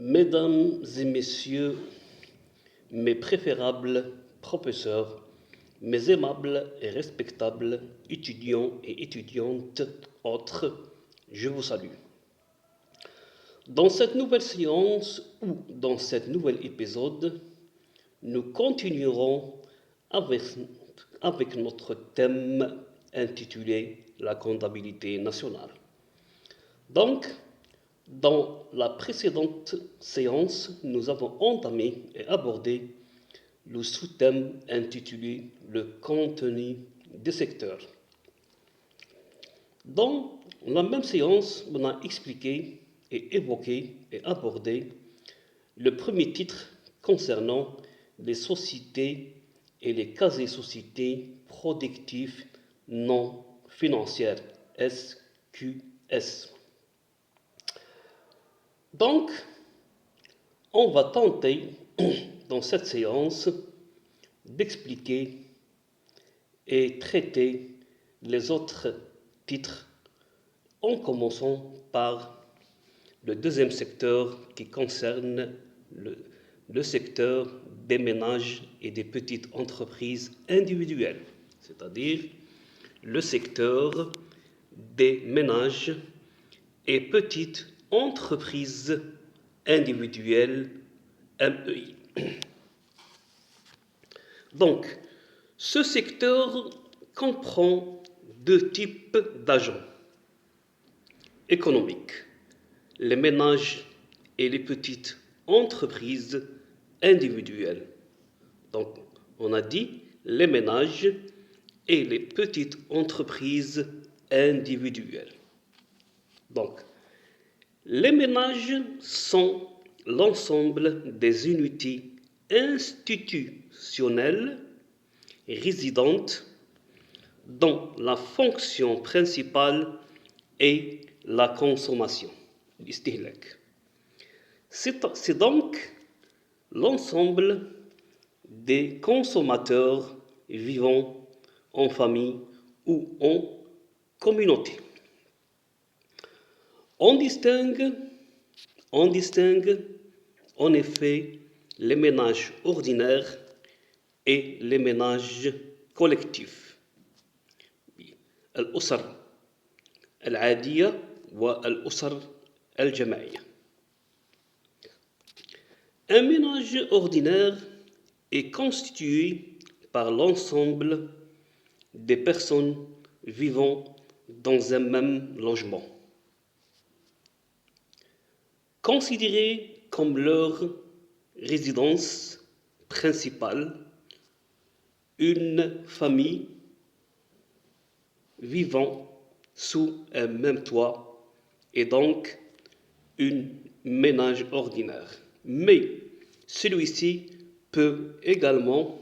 Mesdames et messieurs, mes préférables professeurs, mes aimables et respectables étudiants et étudiantes autres, je vous salue. Dans cette nouvelle séance ou dans cet nouvel épisode, nous continuerons avec notre thème intitulé la comptabilité nationale. Donc, dans la précédente séance, nous avons entamé et abordé le sous-thème intitulé le contenu des secteurs. Dans la même séance, on a expliqué et évoqué et abordé le premier titre concernant les sociétés et les quasi-sociétés productives non financières, SQS. Donc, on va tenter dans cette séance d'expliquer et traiter les autres titres en commençant par le deuxième secteur qui concerne le secteur des ménages et des petites entreprises individuelles, c'est-à-dire le secteur des ménages et petites entreprises individuelles, MEI. Donc, ce secteur comprend deux types d'agents économiques, les ménages et les petites entreprises individuelles. Donc, on a dit les ménages et les petites entreprises individuelles. Donc, les ménages sont l'ensemble des unités institutionnelles résidentes dont la fonction principale est la consommation, l'istihlak. C'est donc l'ensemble des consommateurs vivant en famille ou en communauté. On distingue en effet les ménages ordinaires et les ménages collectifs. الأسر العادية والأسر الجماعية. Un ménage ordinaire est constitué par l'ensemble des personnes vivant dans un même logement, considérés comme leur résidence principale, une famille vivant sous un même toit et donc un ménage ordinaire. Mais celui-ci peut également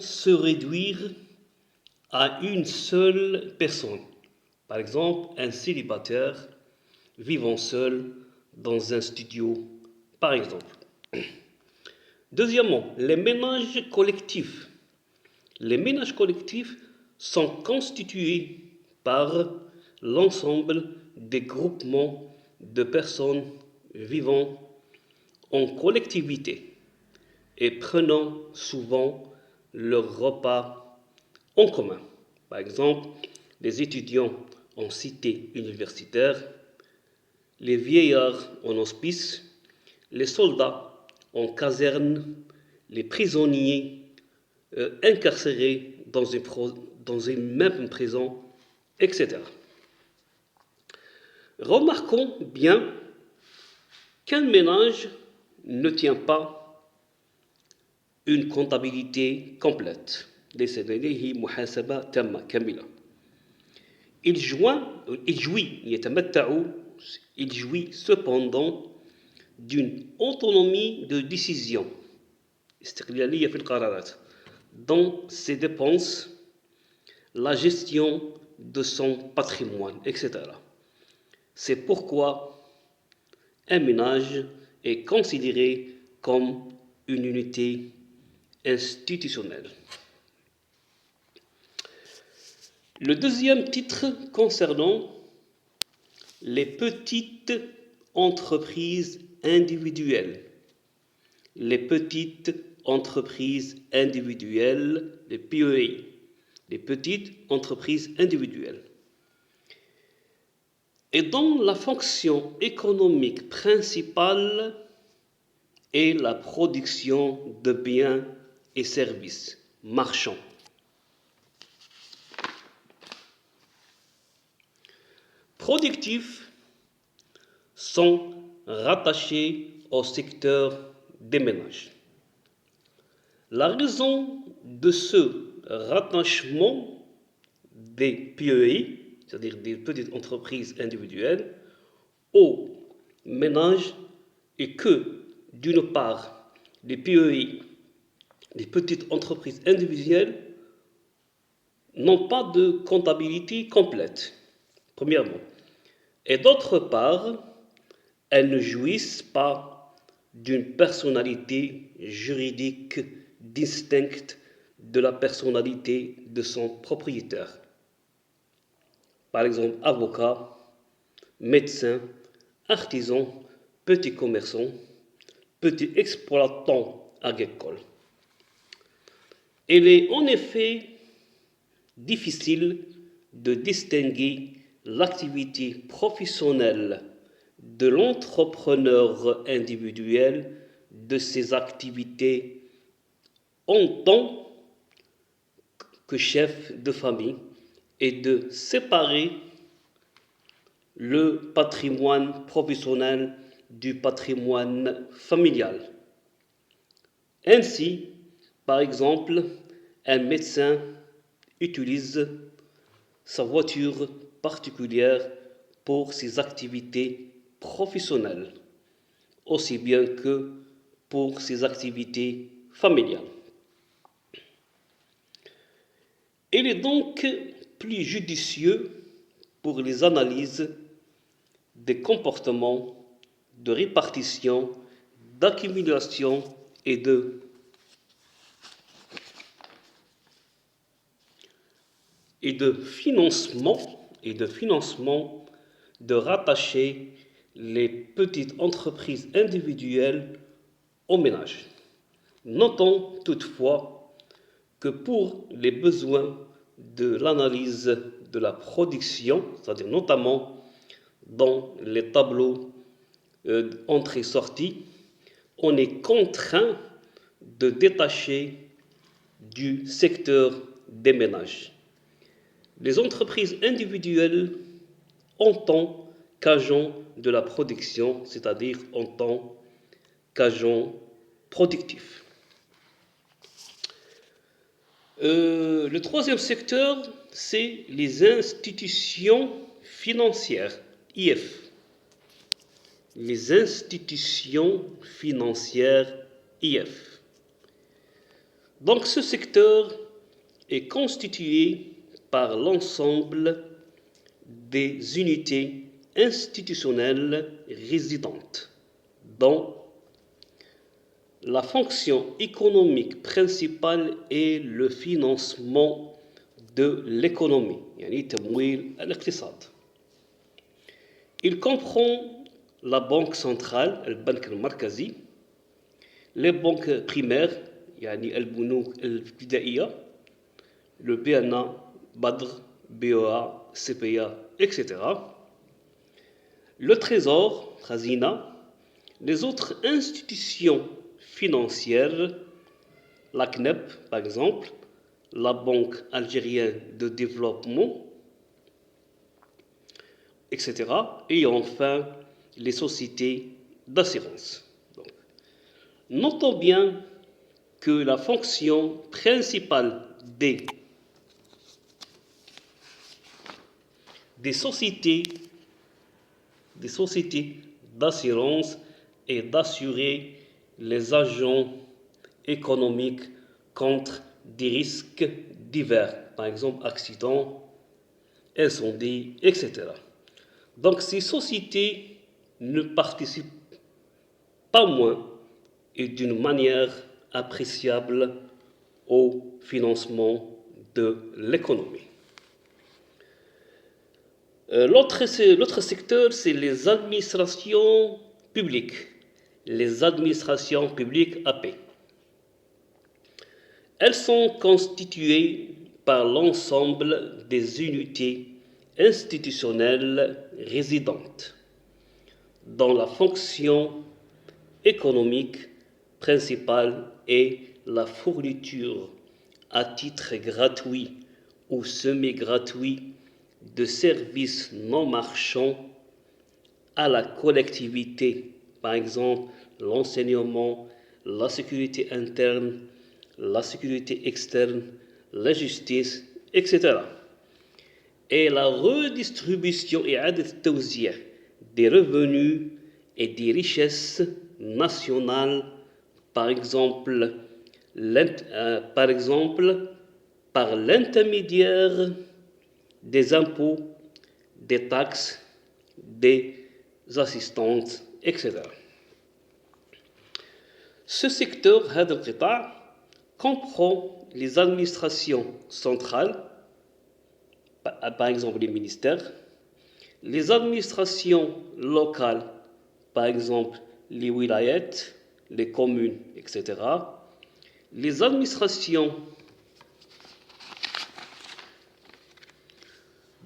se réduire à une seule personne. Par exemple, un célibataire vivant seul dans un studio, par exemple. Deuxièmement, les ménages collectifs. Les ménages collectifs sont constitués par l'ensemble des groupements de personnes vivant en collectivité et prenant souvent leur repas en commun. Par exemple, les étudiants en cité universitaire, les vieillards en hospice, les soldats en caserne, les prisonniers incarcérés dans une même prison, etc. Remarquons bien qu'un ménage ne tient pas une comptabilité complète. Il jouit cependant d'une autonomie de décision dans ses dépenses, la gestion de son patrimoine, etc. C'est pourquoi un ménage est considéré comme une unité institutionnelle. Le deuxième titre concernant les petites entreprises individuelles. Les petites entreprises individuelles, les PEI, les petites entreprises individuelles. Et dont la fonction économique principale est la production de biens et services marchands. Productifs sont rattachés au secteur des ménages. La raison de ce rattachement des PEI, c'est-à-dire des petites entreprises individuelles, aux ménages est que, d'une part, les PEI, les petites entreprises individuelles, n'ont pas de comptabilité complète, premièrement. Et d'autre part, elles ne jouissent pas d'une personnalité juridique distincte de la personnalité de son propriétaire. Par exemple, avocat, médecin, artisan, petit commerçant, petit exploitant agricole. Il est en effet difficile de distinguer l'activité professionnelle de l'entrepreneur individuel de ses activités en tant que chef de famille et de séparer le patrimoine professionnel du patrimoine familial. Ainsi, par exemple, un médecin utilise sa voiture particulière pour ses activités professionnelles, aussi bien que pour ses activités familiales. Il est donc plus judicieux pour les analyses des comportements de répartition, d'accumulation et de financement de rattacher les petites entreprises individuelles aux ménages. Notons toutefois que pour les besoins de l'analyse de la production, c'est-à-dire notamment dans les tableaux entrée-sortie, on est contraint de détacher du secteur des ménages les entreprises individuelles en tant qu'agents de la production, c'est-à-dire en tant qu'agents productifs. Le troisième secteur, c'est les institutions financières, IF. Les institutions financières, IF. Donc ce secteur est constitué par l'ensemble des unités institutionnelles résidentes dont la fonction économique principale est le financement de l'économie, يعني تمويل الاقتصاد. Il comprend la banque centrale, البنك المركزي, les banques primaires, يعني البنوك الابتدائية, le BNA, BADR, BOA, CPA, etc. Le Trésor, Khazina, les autres institutions financières, la CNEP par exemple, la Banque algérienne de développement, etc. Et enfin les sociétés d'assurance. Notons bien que la fonction principale des sociétés d'assurance est d'assurer les agents économiques contre des risques divers, par exemple accidents, incendies, etc. Donc ces sociétés ne participent pas moins et d'une manière appréciable au financement de l'économie. L'autre secteur, c'est les administrations publiques. Les administrations publiques AP. Elles sont constituées par l'ensemble des unités institutionnelles résidentes, dont la fonction économique principale est la fourniture à titre gratuit ou semi-gratuit de services non marchands à la collectivité, par exemple l'enseignement, la sécurité interne, la sécurité externe, la justice, etc. Et la redistribution et des revenus et des richesses nationales, par exemple par l'intermédiaire des impôts, des taxes, des assistantes, etc. Ce secteur, هذا القطاع, comprend les administrations centrales, par exemple les ministères, les administrations locales, par exemple les wilayat, les communes, etc., les administrations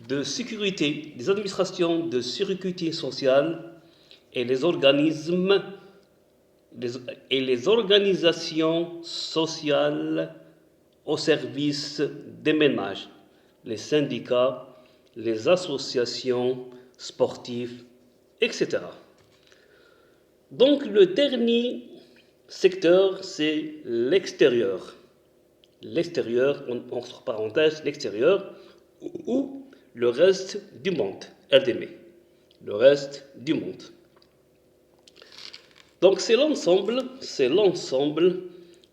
de sécurité, les administrations de sécurité sociale et les organismes et les organisations sociales au service des ménages, les syndicats, les associations sportives, etc. Donc le dernier secteur, c'est l'extérieur. L'extérieur, entre parenthèses, l'extérieur, ou le reste du monde, RDM, le reste du monde. Donc c'est l'ensemble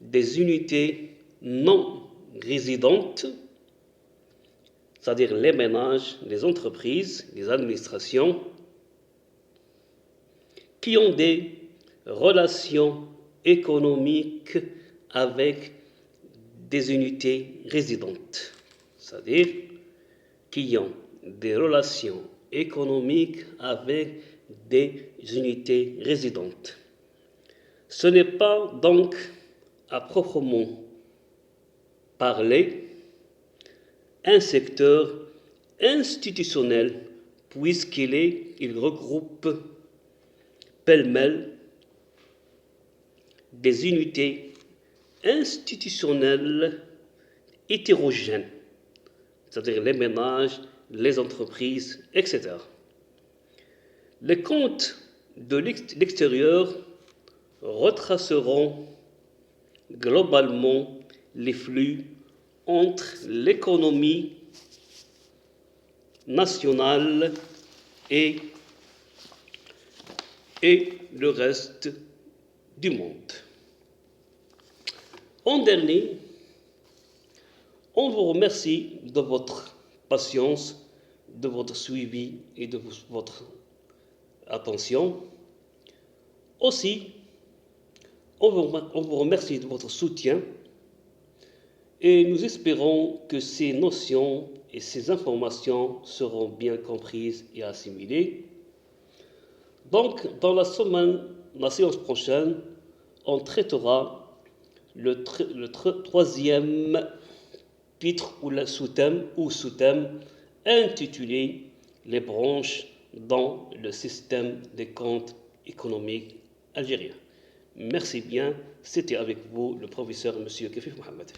des unités non résidentes, c'est-à-dire les ménages, les entreprises, les administrations, qui ont des relations économiques avec des unités résidentes, c'est-à-dire qui ont des relations économiques avec des unités résidentes. Ce n'est pas donc à proprement parler un secteur institutionnel puisqu'il regroupe pêle-mêle des unités institutionnelles hétérogènes, c'est-à-dire les ménages, les entreprises, etc. Les comptes de l'extérieur retraceront globalement les flux entre l'économie nationale et le reste du monde. En dernier, on vous remercie de votre patience, de votre suivi et de votre attention. Aussi, on vous remercie de votre soutien et nous espérons que ces notions et ces informations seront bien comprises et assimilées. Donc, dans la séance prochaine, on traitera le troisième titre ou sous-thème intitulé « Les branches dans le système des comptes économiques algériens ». Merci bien, c'était avec vous le professeur M. Kefif Mohamed.